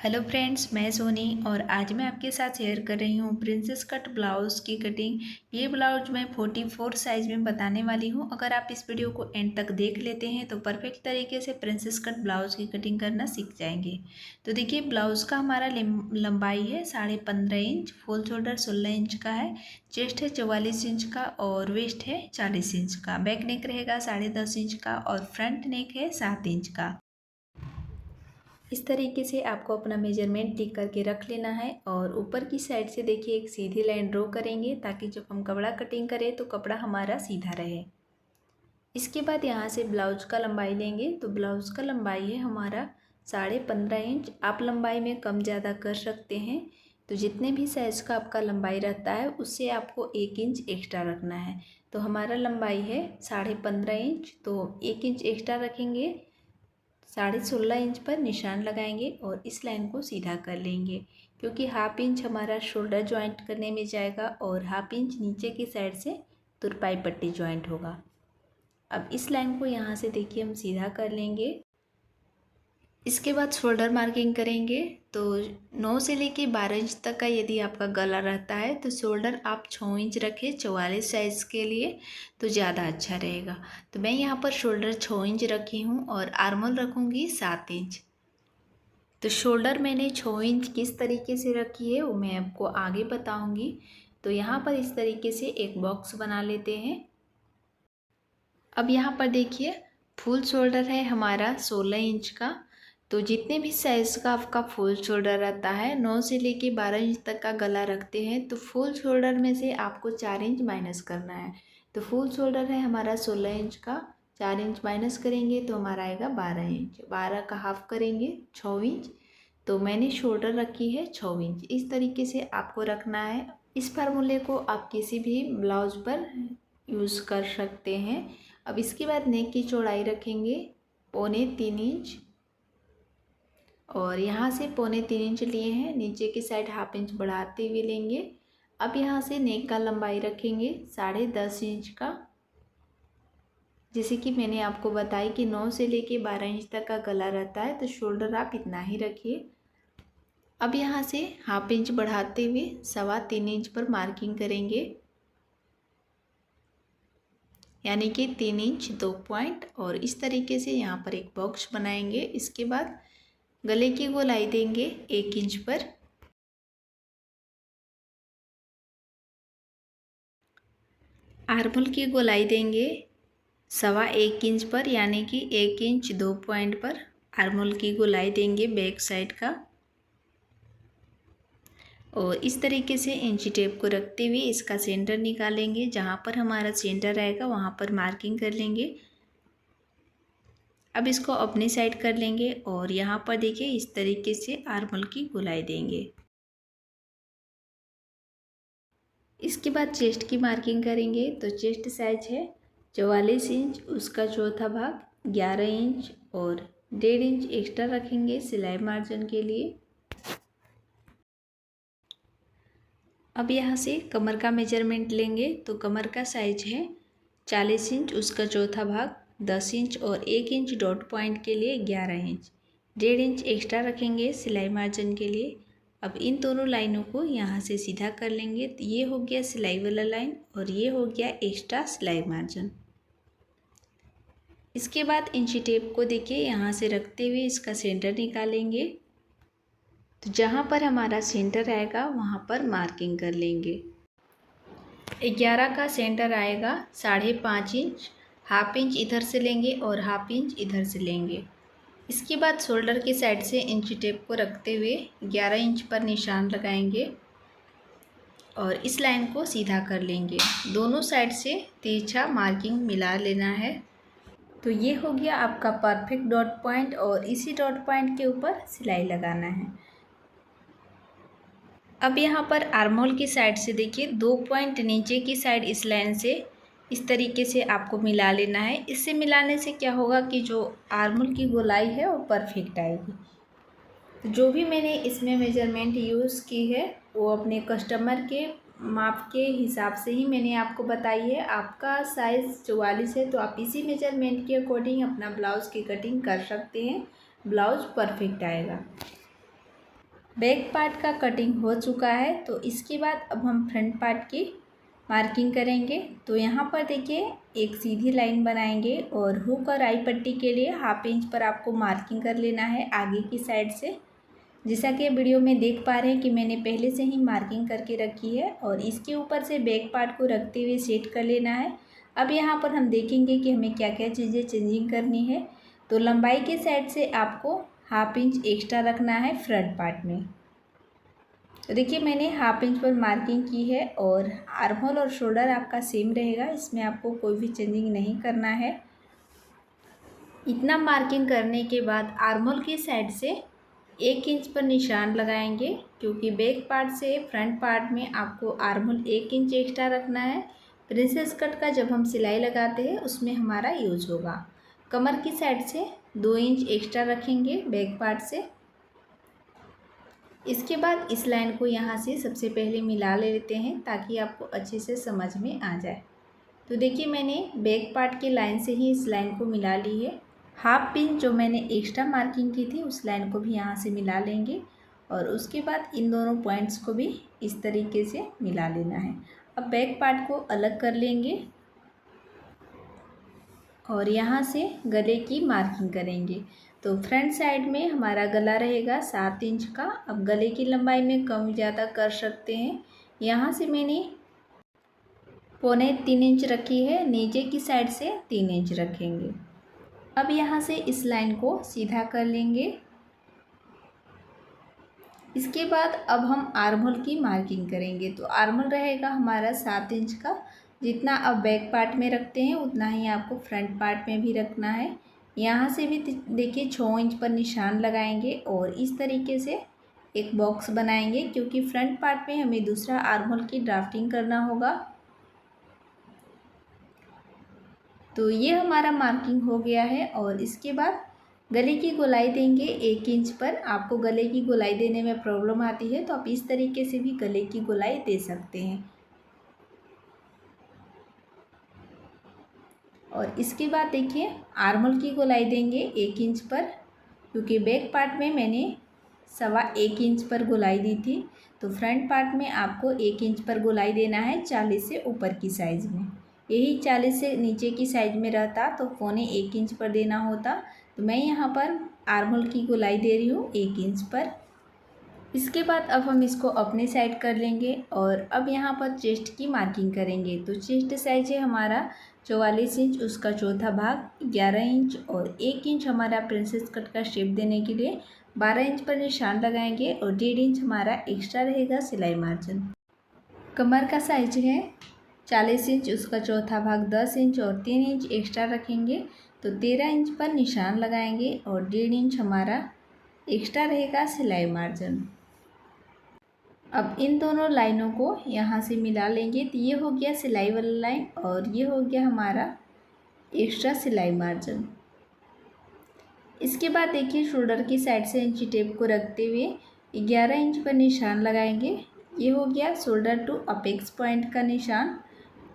Hello friends, मैं सोनी और आज मैं आपके साथ शेयर कर रही हूँ प्रिंसेस कट ब्लाउज़ की कटिंग। ये ब्लाउज मैं 44 साइज़ में बताने वाली हूँ। अगर आप इस वीडियो को एंड तक देख लेते हैं तो परफेक्ट तरीके से प्रिंसेस कट ब्लाउज़ की कटिंग करना सीख जाएंगे। तो देखिए, ब्लाउज़ का हमारा लंबाई है 15.5 इंच, फुल शोल्डर 16 इंच का है, चेस्ट है 44 इंच का और वेस्ट है 40 इंच का, बैक नेक रहेगा 10.5 इंच का और फ्रंट नेक है 7 इंच का। इस तरीके से आपको अपना मेजरमेंट टिक करके रख लेना है और ऊपर की साइड से देखिए एक सीधी लाइन ड्रॉ करेंगे ताकि जब हम कपड़ा कटिंग करें तो कपड़ा हमारा सीधा रहे। इसके बाद यहाँ से ब्लाउज का लंबाई लेंगे तो ब्लाउज का लंबाई है हमारा 15.5 इंच। आप लंबाई में कम ज़्यादा कर सकते हैं, तो जितने भी साइज़ का आपका लंबाई रहता है उससे आपको 1 इंच एक्स्ट्रा रखना है। तो हमारा लंबाई है 15.5 इंच, तो 1 इंच एक्स्ट्रा रखेंगे, 16.5 इंच पर निशान लगाएंगे और इस लाइन को सीधा कर लेंगे, क्योंकि हाफ इंच हमारा शोल्डर जॉइंट करने में जाएगा और हाफ इंच नीचे की साइड से तुरपाई पट्टी जॉइंट होगा। अब इस लाइन को यहाँ से देखिए हम सीधा कर लेंगे। इसके बाद शोल्डर मार्किंग करेंगे तो 9 से लेके 12 इंच तक का यदि आपका गला रहता है तो शोल्डर आप 6 इंच रखें 44 साइज़ के लिए, तो ज़्यादा अच्छा रहेगा। तो मैं यहाँ पर शोल्डर 6 इंच रखी हूँ और आर्मोल रखूँगी 7 इंच। तो शोल्डर मैंने 6 इंच किस तरीके से रखी है वो मैं आपको आगे बताऊँगी। तो यहाँ पर इस तरीके से एक बॉक्स बना लेते हैं। अब यहाँ पर देखिए, फुल शोल्डर है हमारा 16 इंच का। तो जितने भी साइज़ का आपका फुल शोल्डर रहता है, 9 से लेके 12 इंच तक का गला रखते हैं, तो फुल शोल्डर में से आपको 4 इंच माइनस करना है। तो फुल शोल्डर है हमारा 16 इंच का, 4 इंच माइनस करेंगे तो हमारा आएगा 12 इंच। 12 का हाफ करेंगे 6 इंच। तो मैंने शोल्डर रखी है 6 इंच। इस तरीके से आपको रखना है। इस फार्मूले को आप किसी भी ब्लाउज पर यूज़ कर सकते हैं। अब इसके बाद नेक की चौड़ाई रखेंगे 3.25 इंच और यहाँ से 3.25 इंच लिए हैं, नीचे की साइड हाफ इंच बढ़ाते हुए लेंगे। अब यहाँ से नेक का लंबाई रखेंगे 10.5 इंच का। जैसे कि मैंने आपको बताई कि 9 से लेके 12 इंच तक का गला रहता है, तो शोल्डर आप इतना ही रखिए। अब यहाँ से हाफ इंच बढ़ाते हुए 3.25 इंच पर मार्किंग करेंगे, यानी कि 3 इंच 2 पॉइंट, और इस तरीके से यहाँ पर एक बॉक्स बनाएंगे। इसके बाद गले की गोलाई देंगे 1 इंच पर। आर्मोल की गोलाई देंगे 1.25 इंच पर, यानी कि 1 इंच 2 पॉइंट पर आर्मोल की गोलाई देंगे बैक साइड का। और इस तरीके से इंची टेप को रखते हुए इसका सेंटर निकालेंगे। जहाँ पर हमारा सेंटर आएगा वहाँ पर मार्किंग कर लेंगे। अब इसको अपनी साइड कर लेंगे और यहाँ पर देखिए इस तरीके से आर्मोल की गोलाई देंगे। इसके बाद चेस्ट की मार्किंग करेंगे। तो चेस्ट साइज है 44 इंच, उसका चौथा भाग 11 इंच और 1.5 इंच एक्स्ट्रा रखेंगे सिलाई मार्जिन के लिए। अब यहाँ से कमर का मेजरमेंट लेंगे। तो कमर का साइज है 40 इंच, उसका चौथा भाग 10 इंच और 1 इंच डॉट पॉइंट के लिए 11 इंच, 1.5 इंच एक्स्ट्रा रखेंगे सिलाई मार्जिन के लिए। अब इन दोनों लाइनों को यहाँ से सीधा कर लेंगे। तो ये हो गया सिलाई वाला लाइन और ये हो गया एक्स्ट्रा सिलाई मार्जिन। इसके बाद इंची टेप को देखिए यहाँ से रखते हुए इसका सेंटर निकालेंगे। तो जहाँ पर हमारा सेंटर आएगा वहाँ पर मार्किंग कर लेंगे। 11 का सेंटर आएगा 5.5 इंच, हाफ इंच इधर से लेंगे और हाफ इंच इधर से लेंगे। इसके बाद शोल्डर की साइड से इंची टेप को रखते हुए 11 इंच पर निशान लगाएंगे और इस लाइन को सीधा कर लेंगे। दोनों साइड से तिरछा मार्किंग मिला लेना है। तो ये हो गया आपका परफेक्ट डॉट पॉइंट और इसी डॉट पॉइंट के ऊपर सिलाई लगाना है। अब यहाँ पर आर्महोल की साइड से देखिए 2 पॉइंट नीचे की साइड इस लाइन से इस तरीके से आपको मिला लेना है। इससे मिलाने से क्या होगा कि जो आर्महोल की गोलाई है वो परफेक्ट आएगी। तो जो भी मैंने इसमें मेजरमेंट यूज़ की है वो अपने कस्टमर के माप के हिसाब से ही मैंने आपको बताई है। आपका साइज़ 44 है तो आप इसी मेजरमेंट के अकॉर्डिंग अपना ब्लाउज़ की कटिंग कर सकते हैं, ब्लाउज़ परफेक्ट आएगा। बैक पार्ट का कटिंग हो चुका है। तो इसके बाद अब हम फ्रंट पार्ट की मार्किंग करेंगे। तो यहाँ पर देखिए एक सीधी लाइन बनाएंगे और हुक और आई पट्टी के लिए 1/2 इंच पर आपको मार्किंग कर लेना है आगे की साइड से। जैसा कि वीडियो में देख पा रहे हैं कि मैंने पहले से ही मार्किंग करके रखी है और इसके ऊपर से बैक पार्ट को रखते हुए सेट कर लेना है। अब यहाँ पर हम देखेंगे कि हमें क्या क्या चीज़ें चेंजिंग करनी है। तो लंबाई के साइड से आपको 1/2 इंच एक्स्ट्रा रखना है फ्रंट पार्ट में। तो देखिए मैंने 1/2 इंच पर मार्किंग की है और आर्म होल और शोल्डर आपका सेम रहेगा, इसमें आपको कोई भी चेंजिंग नहीं करना है। इतना मार्किंग करने के बाद आर्म होल की साइड से 1 इंच पर निशान लगाएंगे, क्योंकि बैक पार्ट से फ्रंट पार्ट में आपको आर्म होल 1 इंच एक्स्ट्रा रखना है। प्रिंसेस कट का जब हम सिलाई लगाते हैं उसमें हमारा यूज होगा। कमर की साइड से 2 इंच एक्स्ट्रा रखेंगे बैक पार्ट से। इसके बाद इस लाइन को यहाँ से सबसे पहले मिला लेते हैं ताकि आपको अच्छे से समझ में आ जाए। तो देखिए मैंने बैक पार्ट की लाइन से ही इस लाइन को मिला ली है। 1/2 इंच जो मैंने एक्स्ट्रा मार्किंग की थी उस लाइन को भी यहाँ से मिला लेंगे और उसके बाद इन दोनों पॉइंट्स को भी इस तरीके से मिला लेना है। अब बैक पार्ट को अलग कर लेंगे और यहाँ से गले की मार्किंग करेंगे। तो फ्रंट साइड में हमारा गला रहेगा 7 इंच का। अब गले की लंबाई में कम ज़्यादा कर सकते हैं। यहाँ से मैंने 2.25 इंच रखी है, नीचे की साइड से 3 इंच रखेंगे। अब यहाँ से इस लाइन को सीधा कर लेंगे। इसके बाद अब हम आर्म होल की मार्किंग करेंगे। तो आर्म होल रहेगा हमारा 7 इंच का। जितना अब बैक पार्ट में रखते हैं उतना ही आपको फ्रंट पार्ट में भी रखना है। यहाँ से भी देखिए 6 इंच पर निशान लगाएंगे और इस तरीके से एक बॉक्स बनाएंगे, क्योंकि फ्रंट पार्ट में हमें दूसरा आर्म होल की ड्राफ्टिंग करना होगा। तो ये हमारा मार्किंग हो गया है और इसके बाद गले की गोलाई देंगे 1 इंच पर। आपको गले की गोलाई देने में प्रॉब्लम आती है तो आप इस तरीके से भी गले की गोलाई दे सकते हैं। और इसके बाद देखिए आर्म होल की गोलाई देंगे 1 इंच पर, क्योंकि बैक पार्ट में मैंने 1.25 इंच पर गोलाई दी थी। तो फ्रंट पार्ट में आपको 1 इंच पर गोलाई देना है 40 से ऊपर की साइज़ में। यही 40 से नीचे की साइज में रहता तो 1.25 इंच पर देना होता। तो मैं यहाँ पर आर्म होल की गोलाई दे रही हूँ 1 इंच पर। इसके बाद अब हम इसको अपने साइड कर लेंगे और अब यहाँ पर चेस्ट की मार्किंग करेंगे। तो चेस्ट साइज है हमारा 44 इंच, उसका चौथा भाग 11 इंच और 1 इंच हमारा प्रिंसेस कट का शेप देने के लिए 12 इंच पर निशान लगाएंगे और 1.5 इंच हमारा एक्स्ट्रा रहेगा सिलाई मार्जिन। कमर का साइज है 40 इंच, उसका चौथा भाग 10 इंच और 3 इंच एक्स्ट्रा रखेंगे। तो 13 इंच पर निशान लगाएंगे और 1.5 इंच हमारा एक्स्ट्रा रहेगा सिलाई मार्जिन। अब इन दोनों लाइनों को यहाँ से मिला लेंगे। तो ये हो गया सिलाई वाला लाइन और ये हो गया हमारा एक्स्ट्रा सिलाई मार्जिन। इसके बाद देखिए शोल्डर की साइड से इंची टेप को रखते हुए 11 इंच पर निशान लगाएंगे। ये हो गया शोल्डर टू अपेक्स पॉइंट का निशान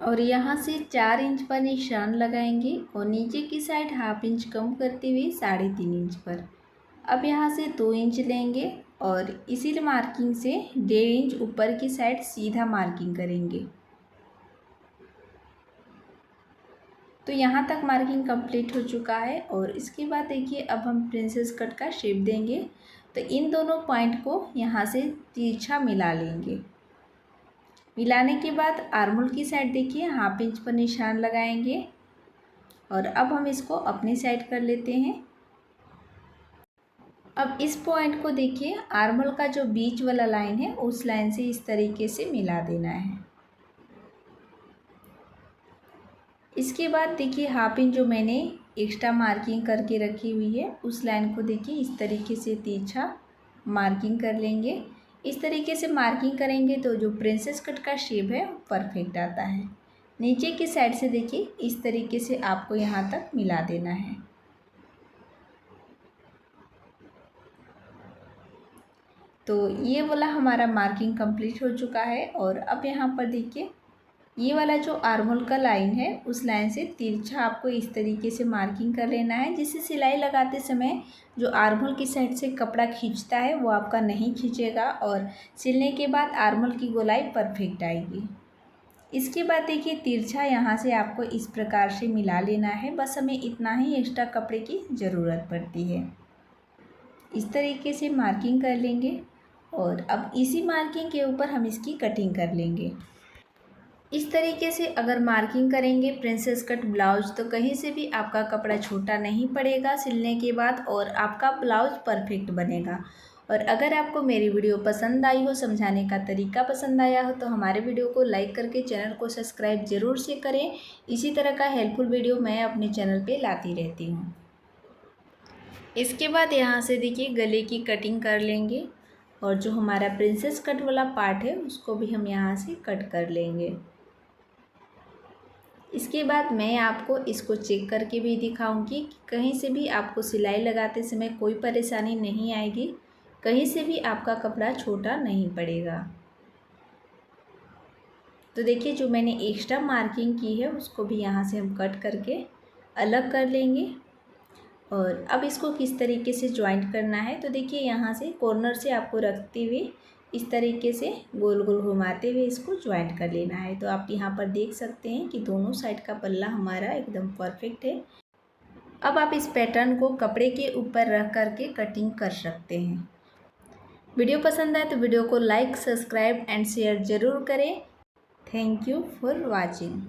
और यहाँ से 4 इंच पर निशान लगाएंगे और नीचे की साइड 1/2 इंच कम करते हुए 3.5 इंच पर। अब यहाँ से 2 इंच लेंगे और इसी मार्किंग से 1.5 इंच ऊपर की साइड सीधा मार्किंग करेंगे। तो यहाँ तक मार्किंग कंप्लीट हो चुका है और इसके बाद देखिए अब हम प्रिंसेस कट का शेप देंगे। तो इन दोनों पॉइंट को यहाँ से तिरछा मिला लेंगे। मिलाने के बाद आर्म होल की साइड देखिए 1/2 इंच पर निशान लगाएंगे और अब हम इसको अपनी साइड कर लेते हैं। अब इस पॉइंट को देखिए आर्म होल का जो बीच वाला लाइन है उस लाइन से इस तरीके से मिला देना है। इसके बाद देखिए 1/2 इंच जो मैंने एक्स्ट्रा मार्किंग करके रखी हुई है उस लाइन को देखिए इस तरीके से तिरछा मार्किंग कर लेंगे। इस तरीके से मार्किंग करेंगे तो जो प्रिंसेस कट का शेप है परफेक्ट आता है। नीचे की साइड से देखिए इस तरीके से आपको यहाँ तक मिला देना है। तो ये वाला हमारा मार्किंग कंप्लीट हो चुका है और अब यहाँ पर देखिए ये वाला जो आर्महोल का लाइन है उस लाइन से तिरछा आपको इस तरीके से मार्किंग कर लेना है, जिससे सिलाई लगाते समय जो आर्महोल की साइड से कपड़ा खींचता है वो आपका नहीं खींचेगा और सिलने के बाद आर्महोल की गोलाई परफेक्ट आएगी। इसके बाद देखिए तिरछा यहाँ से आपको इस प्रकार से मिला लेना है, बस हमें इतना ही एक्स्ट्रा कपड़े की ज़रूरत पड़ती है। इस तरीके से मार्किंग कर लेंगे और अब इसी मार्किंग के ऊपर हम इसकी कटिंग कर लेंगे। इस तरीके से अगर मार्किंग करेंगे प्रिंसेस कट ब्लाउज तो कहीं से भी आपका कपड़ा छोटा नहीं पड़ेगा सिलने के बाद और आपका ब्लाउज परफेक्ट बनेगा। और अगर आपको मेरी वीडियो पसंद आई हो, समझाने का तरीका पसंद आया हो तो हमारे वीडियो को लाइक करके चैनल को सब्सक्राइब ज़रूर से करें। इसी तरह का हेल्पफुल वीडियो मैं अपने चैनल पर लाती रहती हूँ। इसके बाद यहाँ से देखिए गले की कटिंग कर लेंगे और जो हमारा प्रिंसेस कट वाला पार्ट है उसको भी हम यहाँ से कट कर लेंगे। इसके बाद मैं आपको इसको चेक करके भी दिखाऊंगी कि कहीं से भी आपको सिलाई लगाते समय कोई परेशानी नहीं आएगी, कहीं से भी आपका कपड़ा छोटा नहीं पड़ेगा। तो देखिए जो मैंने एक्स्ट्रा मार्किंग की है उसको भी यहाँ से हम कट करके अलग कर लेंगे। और अब इसको किस तरीके से जॉइंट करना है तो देखिए यहाँ से कॉर्नर से आपको रखते हुए इस तरीके से गोल गोल घुमाते हुए इसको ज्वाइंट कर लेना है। तो आप यहाँ पर देख सकते हैं कि दोनों साइड का पल्ला हमारा एकदम परफेक्ट है। अब आप इस पैटर्न को कपड़े के ऊपर रख करके कटिंग कर सकते हैं। वीडियो पसंद आए तो वीडियो को लाइक, सब्सक्राइब एंड शेयर ज़रूर करें। Thank you for watching.